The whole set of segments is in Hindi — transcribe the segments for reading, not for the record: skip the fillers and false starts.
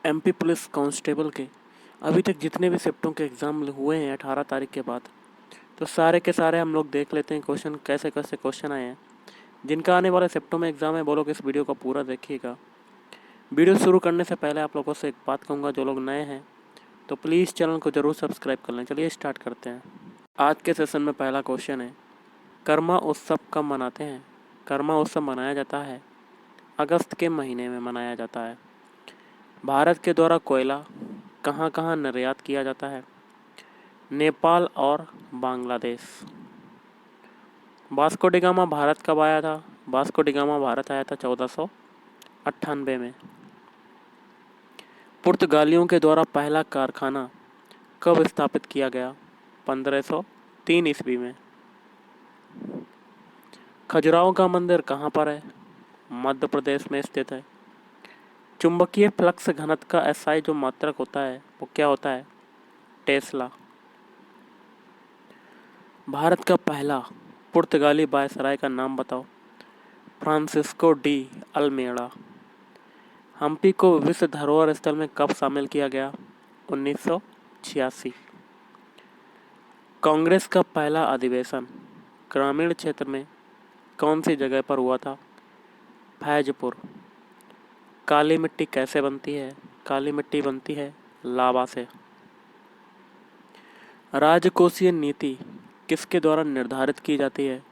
एमपी पुलिस कांस्टेबल के अभी तक जितने भी शिफ्टों के एग्ज़ाम हुए हैं 18 तारीख के बाद, तो सारे के सारे हम लोग देख लेते हैं क्वेश्चन कैसे कैसे क्वेश्चन आए हैं। जिनका आने वाले शिफ्टों में एग्ज़ाम है वो लोग इस वीडियो को पूरा देखिएगा। वीडियो शुरू करने से पहले आप लोगों से एक बात कहूँगा, जो लोग नए हैं तो प्लीज़ चैनल को ज़रूर सब्सक्राइब कर लें। चलिए स्टार्ट करते हैं। आज के सेशन में पहला क्वेश्चन है, कर्मा उत्सव कब मनाते हैं? कर्मा उत्सव मनाया जाता है अगस्त के महीने में मनाया जाता है। भारत के द्वारा कोयला कहाँ कहाँ निर्यात किया जाता है? नेपाल और Bangladesh. Vasco D gamma Bharat कब आया था? वास्को डी गामा भारत आया था 1498 में। पुर्तगालियों के द्वारा पहला कारखाना कब स्थापित किया गया? 1503 ईस्वी में। खजुराहो का मंदिर कहाँ पर है? मध्य प्रदेश में स्थित है। चुंबकीय फ्लक्स घनत्व का एसआई जो मात्रक होता है वो क्या होता है? टेस्ला। भारत का पहला पुर्तगाली वायसराय का नाम बताओ। Francisco de अल्मेड़ा। हम्पी को विश्व धरोहर स्थल में कब शामिल किया गया? 1986। कांग्रेस का पहला अधिवेशन ग्रामीण क्षेत्र में कौन सी जगह पर हुआ था? फैजपुर। काली मिट्टी कैसे बनती है? काली मिट्टी बनती है लावा से। राजकोषीय नीति किसके द्वारा निर्धारित की जाती है?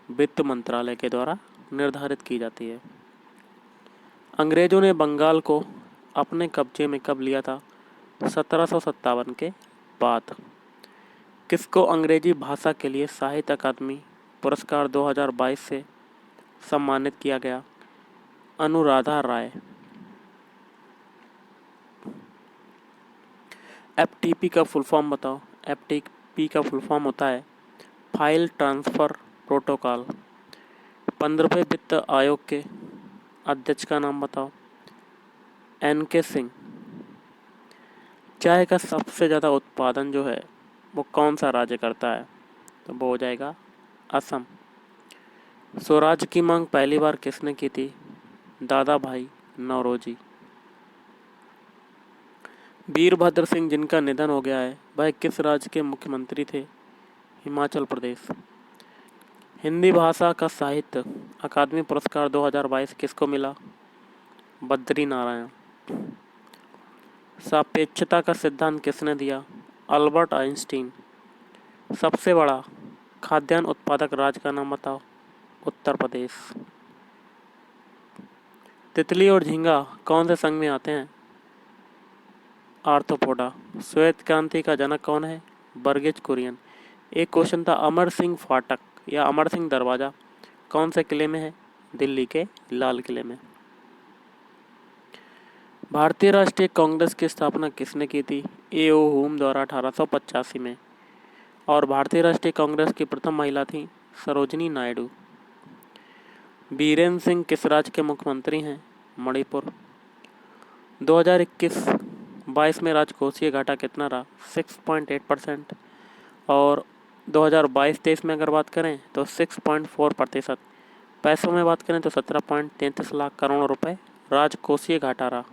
वित्त मंत्रालय के द्वारा निर्धारित की जाती है। अंग्रेजों ने बंगाल को अपने कब्जे में कब लिया था? 1757 के बाद। किसको अंग्रेजी भाषा के लिए साहित्य अकादमी पुरस्कार 2022 से सम्मानित किया गया? अनुराधा राय। एफटीपी का फुल फॉर्म बताओ। एफटीपी का फुल फॉर्म होता है फाइल ट्रांसफ़र प्रोटोकॉल। 15वें वित्त आयोग के अध्यक्ष का नाम बताओ। एन.के. सिंह। चाय का सबसे ज़्यादा उत्पादन जो है वो कौन सा राज्य करता है? तो वो हो जाएगा असम। स्वराज की मांग पहली बार किसने की थी? दादा भाई नौरोजी। वीरभद्र सिंह जिनका निधन हो गया है वह किस राज्य के मुख्यमंत्री थे? हिमाचल प्रदेश। हिंदी भाषा का साहित्य अकादमी पुरस्कार 2022 किसको मिला? बद्री नारायण। सापेक्षता का सिद्धांत किसने दिया? Albert Einstein. सबसे बड़ा खाद्यान्न उत्पादक राज्य का नाम बताओ। उत्तर प्रदेश। तितली और झींगा कौन से संघ में आते हैं? आर्थ्रोपोडा। श्वेत क्रांति का जनक कौन है? वर्गीज कुरियन। एक क्वेश्चन था, अमर सिंह फाटक या अमर सिंह दरवाजा कौन से किले में है? दिल्ली के लाल किले में। भारतीय राष्ट्रीय कांग्रेस की स्थापना किसने की थी? ए.ओ. हुम द्वारा 1885 में। और भारतीय राष्ट्रीय कांग्रेस की प्रथम महिला थी सरोजिनी नायडू। बीरेन सिंह किस राज्य के मुख्यमंत्री हैं? मणिपुर। 2021-22 में राजकोषीय घाटा कितना रहा? 6.8%। और 2022-23 में अगर बात करें तो 6.4%। पैसों में बात करें तो 17.33 लाख करोड़ रुपए राजकोषीय घाटा रहा।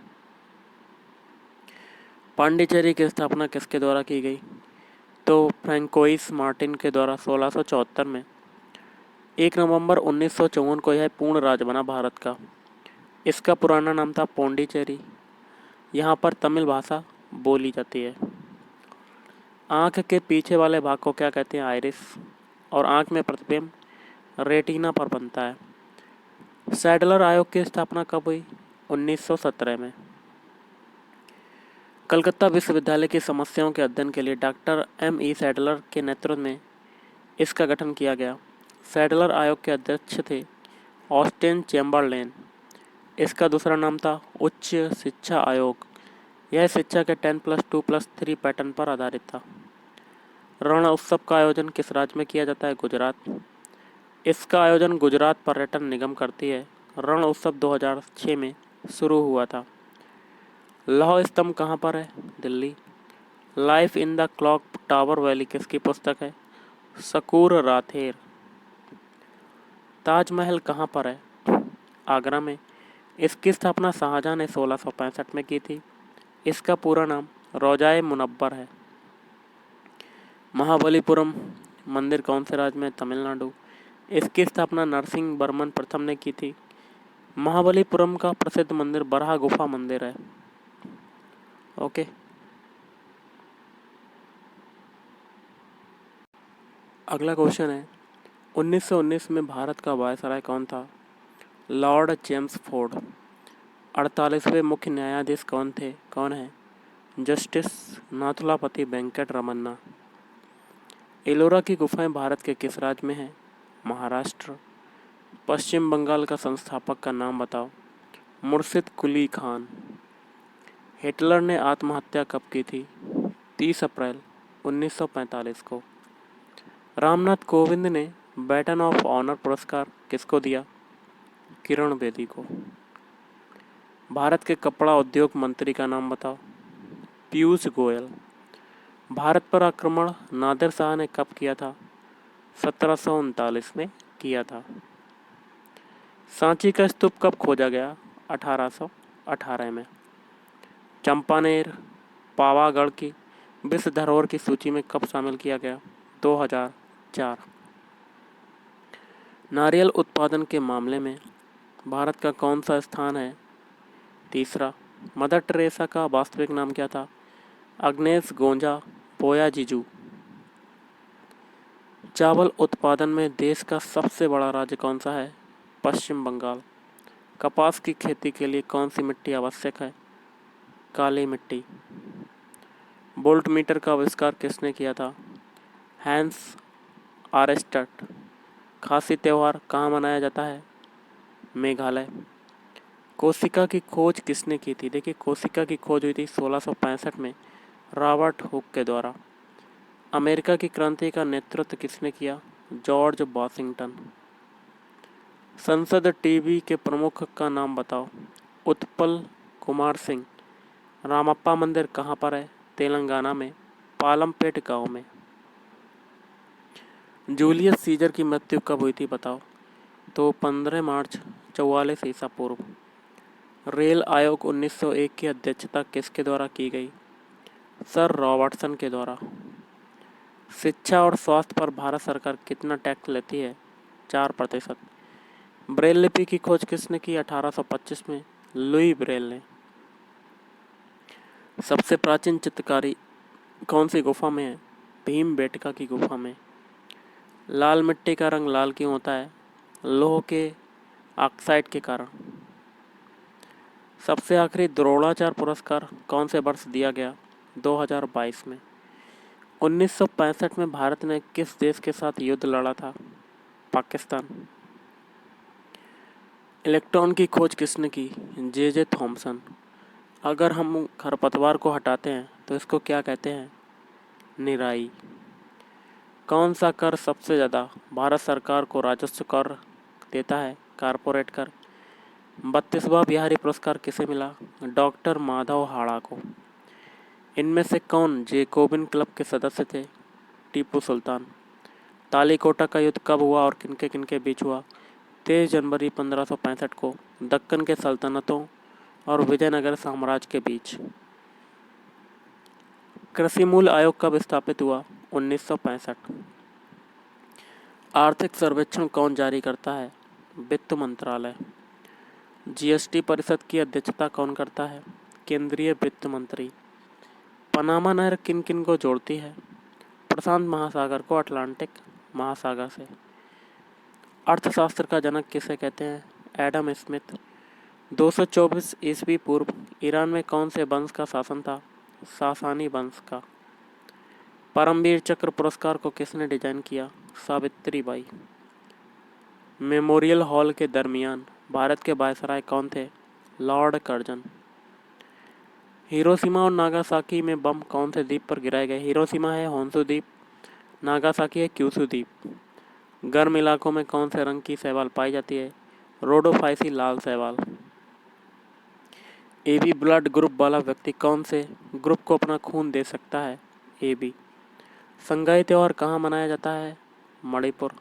पांडिचेरी की स्थापना किसके द्वारा की गई? तो फ्रैंकोइस मार्टिन के द्वारा 1674 में। 1 नवंबर 1954 को यह पूर्ण राज्य बना भारत का। इसका पुराना नाम था पौंडीचेरी। यहाँ पर तमिल भाषा बोली जाती है। आँख के पीछे वाले भाग को क्या कहते हैं? आइरिस। और आँख में प्रतिबिंब रेटिना पर बनता है। सैडलर आयोग की स्थापना कब हुई? 1917 में। कलकत्ता विश्वविद्यालय की समस्याओं के अध्ययन के लिए डॉक्टर M.E. सैडलर के नेतृत्व में इसका गठन किया गया। सैडलर आयोग के अध्यक्ष थे ऑस्टिन चैम्बरलेन। इसका दूसरा नाम था उच्च शिक्षा आयोग। यह शिक्षा के 10+2+3 पैटर्न पर आधारित था। रण उत्सव का आयोजन किस राज्य में किया जाता है? गुजरात। इसका आयोजन गुजरात पर्यटन निगम करती है। रण उत्सव 2006 में शुरू हुआ था। लौह स्तंभ कहाँ पर है? Delhi. Life in the clock tower valley किसकी पुस्तक है? शकूर राथेर। ताजमहल कहाँ पर है? आगरा में। इसकी स्थापना शाहजहां ने 1665 में की थी। इसका पूरा नाम रोज़ाए मुनव्वर है। महाबलीपुरम मंदिर कौन से राज्य में? तमिलनाडु। इसकी स्थापना नरसिंह वर्मन प्रथम ने की थी। महाबलीपुरम का प्रसिद्ध मंदिर बराह गुफा मंदिर है। ओके, अगला क्वेश्चन है 1919 में भारत का वायसराय कौन था? Lord Chelmsford. 48वें मुख्य न्यायाधीश कौन है? जस्टिस नाथुलापति वेंकट रमन्ना। एलोरा की गुफाएं भारत के किस राज्य में हैं? महाराष्ट्र। पश्चिम बंगाल का संस्थापक का नाम बताओ। मुर्शिद कुली खान। हिटलर ने आत्महत्या कब की थी? 30 अप्रैल 1945 को। रामनाथ कोविंद ने बैटन ऑफ ऑनर पुरस्कार किसको दिया? किरण बेदी को। भारत के कपड़ा उद्योग मंत्री का नाम बताओ। पीयूष गोयल। भारत पर आक्रमण नादिर शाह ने कब किया था? 1739 में किया था। सांची का स्तूप कब खोजा गया? 1818 में। चंपानेर पावागढ़ की विश्व धरोहर की सूची में कब शामिल किया गया? 2004। नारियल उत्पादन के मामले में भारत का कौन सा स्थान है? तीसरा। मदर टेरेसा का वास्तविक नाम क्या था? Agnes Gonxha Bojaxhiu. चावल उत्पादन में देश का सबसे बड़ा राज्य कौन सा है? पश्चिम बंगाल। कपास की खेती के लिए कौन सी मिट्टी आवश्यक है? काली मिट्टी। वोल्ट मीटर का आविष्कार किसने किया था? हैंस आर्स्टट। खासी त्यौहार कहाँ मनाया जाता है? मेघालय। कोशिका की खोज किसने की थी? देखिए, कोशिका की खोज हुई थी 1665 में रॉबर्ट हुक के द्वारा। अमेरिका की क्रांति का नेतृत्व किसने किया? George Washington. संसद टीवी के प्रमुख का नाम बताओ। उत्पल कुमार सिंह। रामप्पा मंदिर कहाँ पर है? तेलंगाना में पालमपेट गांव में। जूलियस सीजर की मृत्यु कब हुई थी बताओ। तो 15 मार्च 44 ईसा पूर्व। रेल आयोग 1901 की अध्यक्षता किसके द्वारा की गई? सर रॉबर्टसन के द्वारा। शिक्षा और स्वास्थ्य पर भारत सरकार कितना टैक्स लेती है? 4%। ब्रेल लिपि की खोज किसने की? 1825 में लुई ब्रेल ने। सबसे प्राचीन चित्रकारी कौन सी गुफा में है? भीमबेटका की गुफा में। लाल मिट्टी का रंग लाल क्यों होता है? लोह के ऑक्साइड के कारण। सबसे आखिरी द्रोणाचार्य पुरस्कार कौन से वर्ष दिया गया? 2022 में। 1965 में भारत ने किस देश के साथ युद्ध लड़ा था? पाकिस्तान। इलेक्ट्रॉन की खोज किसने की? J Thomson. अगर हम खरपतवार को हटाते हैं तो इसको क्या कहते हैं? निराई। कौन सा कर सबसे ज़्यादा भारत सरकार को राजस्व कर देता है? कारपोरेट कर। 32वां बिहारी पुरस्कार किसे मिला? डॉक्टर माधव हाड़ा को। इनमें से कौन जेकोबिन क्लब के सदस्य थे? टीपू सुल्तान। तालीकोटा का युद्ध कब हुआ और किनके किनके बीच हुआ? 23 जनवरी 1565 को दक्कन के सल्तनतों और विजयनगर साम्राज्य के बीच। कृषि मूल्य आयोग कब स्थापित हुआ? 1965। आर्थिक सर्वेक्षण कौन जारी करता है? वित्त मंत्रालय। जीएसटी परिषद की अध्यक्षता कौन करता है? केंद्रीय वित्त मंत्री। पनामा नहर किन किन को जोड़ती है? प्रशांत महासागर को अटलांटिक महासागर से। अर्थशास्त्र का जनक किसे कहते हैं? Adam Smith. 224 ईस्वी पूर्व ईरान में कौन से वंश का शासन था? सासानी वंश का। परमवीर चक्र पुरस्कार को किसने डिजाइन किया? सावित्रीबाई। मेमोरियल हॉल के दरमियान भारत के वायसराय कौन थे? Lord Curzon. हिरोशिमा और नागासाकी में बम कौन से द्वीप पर गिराए गए? हिरोशिमा है होन्शु द्वीप, नागासाकी है क्यूशु द्वीप। गर्म इलाकों में कौन से रंग की शैवाल पाई जाती है? रोडोफाइसी लाल शैवाल। एबी ब्लड ग्रुप वाला व्यक्ति कौन से ग्रुप को अपना खून दे सकता है? एबी। संगाई त्यौहार कहाँ मनाया जाता है? मणिपुर।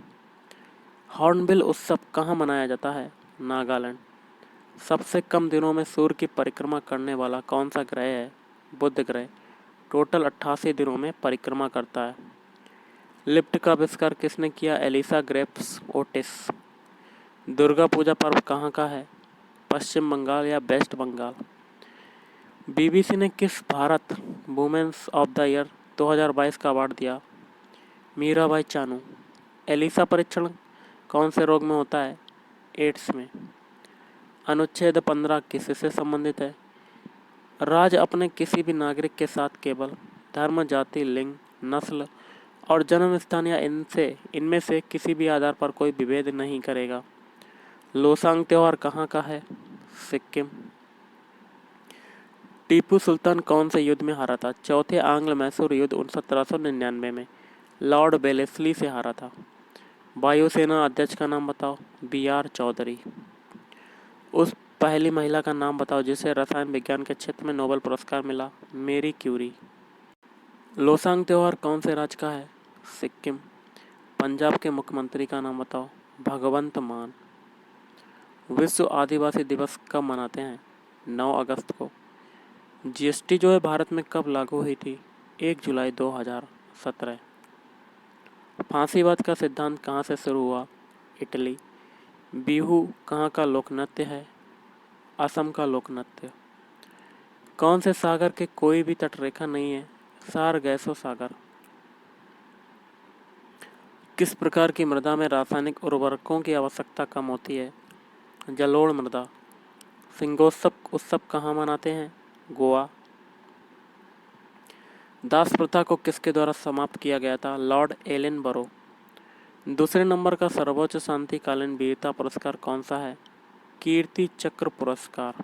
हॉर्नबिल उत्सव कहाँ मनाया जाता है? नागालैंड। सबसे कम दिनों में सूर्य की परिक्रमा करने वाला कौन सा ग्रह है? बुध ग्रह। टोटल 88 दिनों में परिक्रमा करता है। लिफ्ट का आविष्कार किसने किया? Elisha Graves Otis. Durga Puja पर्व कहाँ का है? पश्चिम बंगाल या वेस्ट बंगाल। बीबीसी ने किस Bharat women's of the year 2022 का अवार्ड दिया? मीराबाई चानू। एलिसा परीक्षण कौन से रोग में होता है? एड्स में। अनुच्छेद 15 किससे संबंधित है? राज्य अपने किसी भी नागरिक के साथ केवल धर्म, जाति, लिंग, नस्ल और जन्म स्थान या इनमें से किसी भी आधार पर कोई विभेद नहीं करेगा। लोसांग त्योहार कहाँ का है? सिक्किम। टीपू सुल्तान कौन से युद्ध में हारा था? चौथे आंग्ल मैसूर युद्ध 1799 में लॉर्ड वेलेस्ली से हारा था। वायुसेना अध्यक्ष का नाम बताओ? BR चौधरी। उस पहली महिला का नाम बताओ जिसे रसायन विज्ञान के क्षेत्र में नोबेल पुरस्कार मिला? मेरी क्यूरी। लोसांग त्योहार कौन से राज्य का है? सिक्किम। पंजाब के मुख्यमंत्री का नाम बताओ? भगवंत मान। विश्व आदिवासी दिवस कब मनाते हैं? 9 अगस्त को। GST जो है भारत में कब लागू हुई थी? 1 जुलाई 2017। फांसीवाद का सिद्धांत कहाँ से शुरू हुआ? इटली। बिहू कहाँ का लोक नृत्य है? असम का लोक नृत्य। कौन से सागर के कोई भी तटरेखा नहीं है? सारगैसो सागर। किस प्रकार की मृदा में रासायनिक उर्वरकों की आवश्यकता कम होती है? जलोढ़ मृदा। सिंगोत्सव उत्सव कहाँ मनाते हैं? गोवा। दास प्रथा को किसके द्वारा समाप्त किया गया था? Lord Ellenborough. दूसरे नंबर का सर्वोच्च शांतिकालीन वीरता पुरस्कार कौन सा है? कीर्ति चक्र पुरस्कार।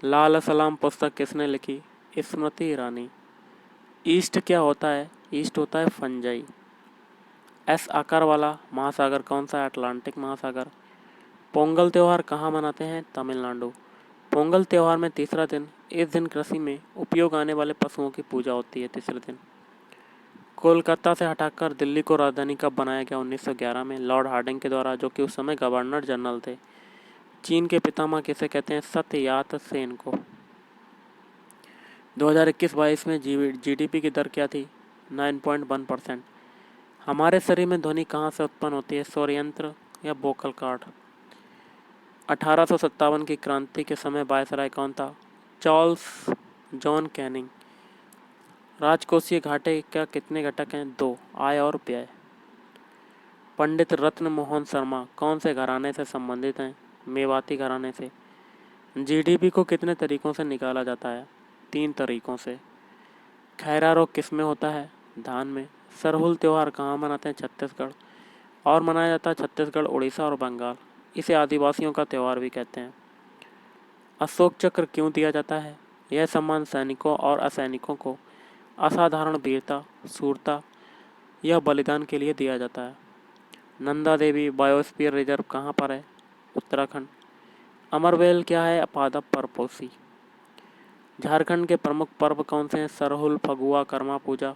लाल सलाम पुस्तक किसने लिखी? स्मृति ईरानी। ईस्ट क्या होता है? ईस्ट होता है फंजाई। S आकार वाला महासागर कौन सा है? अटलांटिक महासागर। पोंगल त्यौहार कहाँ मनाते हैं? तमिलनाडु। पोंगल त्यौहार में तीसरा दिन, इस दिन कृषि में उपयोग आने वाले पशुओं की पूजा होती है। तीसरे दिन। कोलकाता से हटाकर दिल्ली को राजधानी कब बनाया गया? 1911 में लॉर्ड हार्डिंग के द्वारा, जो कि उस समय गवर्नर जनरल थे। चीन के पितामह किसे कहते हैं? सत्यात सेन को। 2021-22 में GDP की दर क्या थी? 9.1%। हमारे शरीर में ध्वनि कहाँ से उत्पन्न होती है? सौर यंत्र या वोकल कॉर्ड। 1857 की क्रांति के समय वायसराय कौन था? Charles John Canning. राजकोषीय घाटे का कितने घटक हैं? 2, आय और व्यय। पंडित रत्न मोहन शर्मा कौन से घराने से संबंधित हैं? मेवाती घराने से। GDP को कितने तरीकों से निकाला जाता है? 3 तरीकों से। खैरा रोग किस में होता है? धान में। सरहुल त्योहार कहाँ मनाते हैं? छत्तीसगढ़। और मनाया जाता है छत्तीसगढ़, उड़ीसा और बंगाल। इसे आदिवासियों का त्यौहार भी कहते हैं। अशोक चक्र क्यों दिया जाता है? यह सम्मान सैनिकों और असैनिकों को असाधारण वीरता, शूरता या बलिदान के लिए दिया जाता है। नंदा देवी बायोस्फीयर रिजर्व कहाँ पर है? उत्तराखंड। अमरवेल क्या है? पादप परपोषी। झारखंड के प्रमुख पर्व कौन से हैं? सरहुल, फगुआ, कर्मा पूजा,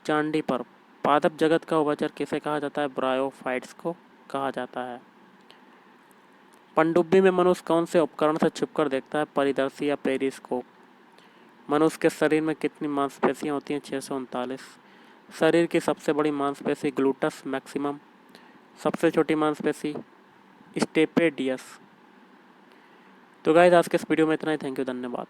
चांडी पर्व। पादप जगत का उभयचर किसे कहा जाता है? ब्रायोफाइट्स को कहा जाता है। पनडुब्बी में मनुष्य कौन से उपकरण से छुपकर देखता है? परिदर्शी या पेरिस्कोप। मनुष्य के शरीर में कितनी मांसपेशियां होती हैं? 639। शरीर की सबसे बड़ी मांसपेशी ग्लूटस मैक्सिमम। सबसे छोटी मांसपेशी स्टेपेडियस। तो गाइस आज के इस वीडियो में इतना ही। थैंक यू, धन्यवाद।